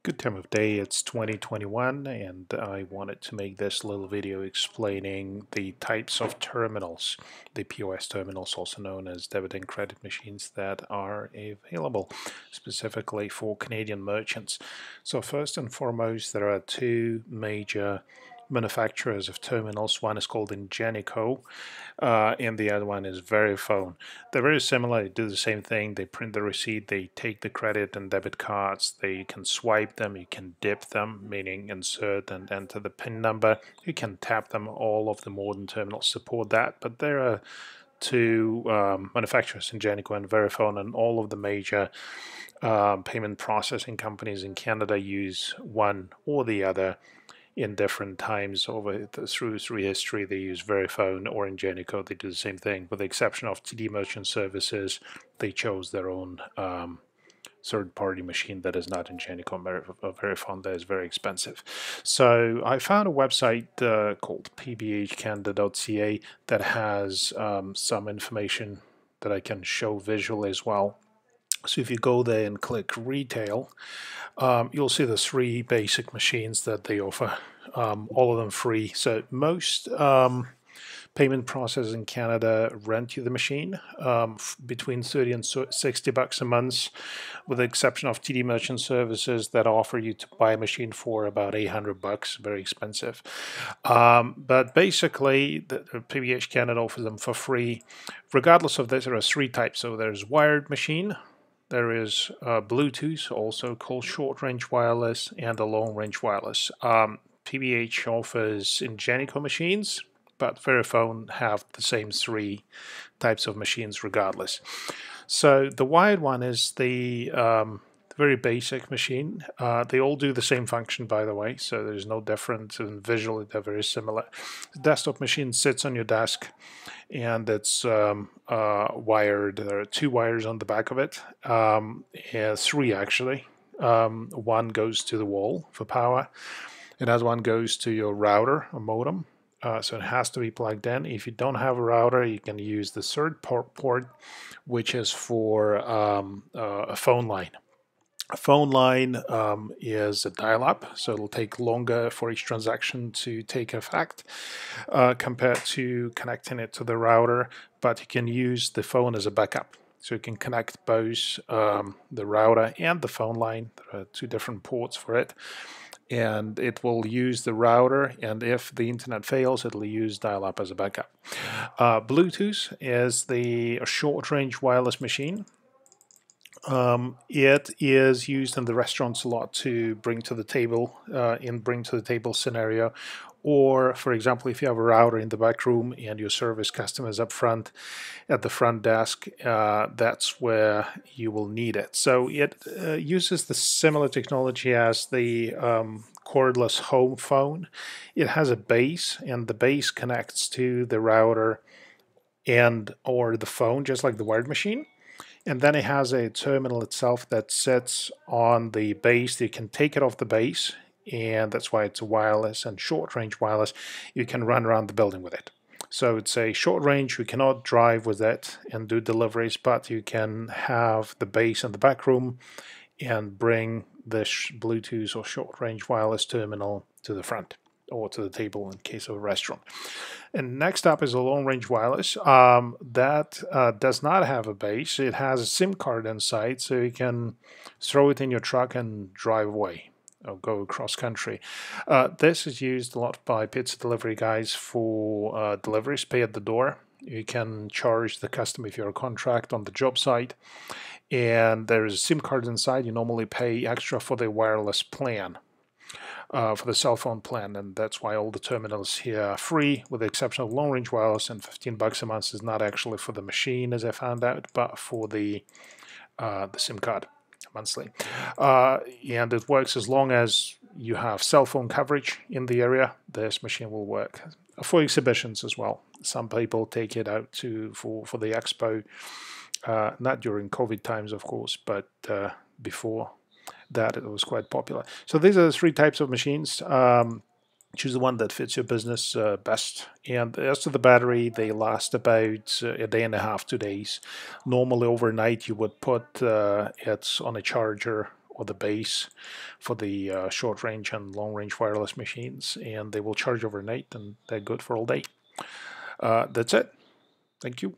Good time of day, it's 2021, and I wanted to make this little video explaining the types of terminals, the POS terminals, also known as debit and credit machines, that are available specifically for Canadian merchants. So first and foremost, there are two major manufacturers of terminals. One is called Ingenico, and the other one is Verifone. They're very similar. They do the same thing. They print the receipt, they take the credit and debit cards, they can swipe them, you can dip them, meaning insert and enter the PIN number. You can tap them. All of the modern terminals support that, but there are two manufacturers, Ingenico and Verifone, and all of the major payment processing companies in Canada use one or the other in different times through history. They use Verifone or Ingenico. They do the same thing, with the exception of TD Merchant Services. They chose their own third-party machine that is not Ingenico or Verifone. That is very expensive. So I found a website called pbhcanada.ca that has some information that I can show visually as well. So if you go there and click retail, you'll see the three basic machines that they offer, all of them free. So most payment processors in Canada rent you the machine between 30 and 60 bucks a month, with the exception of TD Merchant Services that offer you to buy a machine for about 800 bucks, very expensive. But basically, the PBH Canada offers them for free. Regardless of this, there are three types. So there's wired machine, there is Bluetooth, also called short-range wireless, and a long-range wireless. PBH offers Ingenico machines, but Verifone have the same three types of machines regardless. So the wired one is the very basic machine. They all do the same function, by the way, so there's no difference, and visually they're very similar. The desktop machine sits on your desk, and it's wired. There are two wires on the back of it, three actually. One goes to the wall for power. Another one goes to your router or modem. So it has to be plugged in. If you don't have a router, you can use the third port, which is for a phone line. A phone line is a dial-up, so it'll take longer for each transaction to take effect compared to connecting it to the router, but you can use the phone as a backup. So you can connect both the router and the phone line. There are two different ports for it, and it will use the router, and if the internet fails, it'll use dial-up as a backup. Bluetooth is the short-range wireless machine. It is used in the restaurants a lot to bring to the table, scenario. Or, for example, if you have a router in the back room and your service customers up front at the front desk, that's where you will need it. So it uses the similar technology as the cordless home phone. It has a base, and the base connects to the router and or the phone, just like the wired machine. And then it has a terminal itself that sits on the base. You can take it off the base, and that's why it's a wireless and short-range wireless. You can run around the building with it. So it's a short range. You cannot drive with it and do deliveries, but you can have the base in the back room and bring this Bluetooth or short-range wireless terminal to the front or to the table in case of a restaurant. And next up is a long-range wireless that does not have a base. It has a SIM card inside, so you can throw it in your truck and drive away or go cross country. This is used a lot by pizza delivery guys for deliveries, pay at the door. You can charge the customer if you're a contract on the job site. And there's a SIM card inside. You normally pay extra for the wireless plan. For the cell phone plan, and that's why all the terminals here are free, with the exception of long-range wireless, and 15 bucks a month is not actually for the machine, as I found out, but for the SIM card monthly. And it works as long as you have cell phone coverage in the area. This machine will work for exhibitions as well. Some people take it out for the expo, not during COVID times, of course, but before that it was quite popular. So these are the three types of machines. Choose the one that fits your business best. And as to the battery, they last about a day and a half, 2 days. Normally overnight you would put it on a charger or the base for the short range and long range wireless machines, and they will charge overnight, and they're good for all day. That's it. Thank you.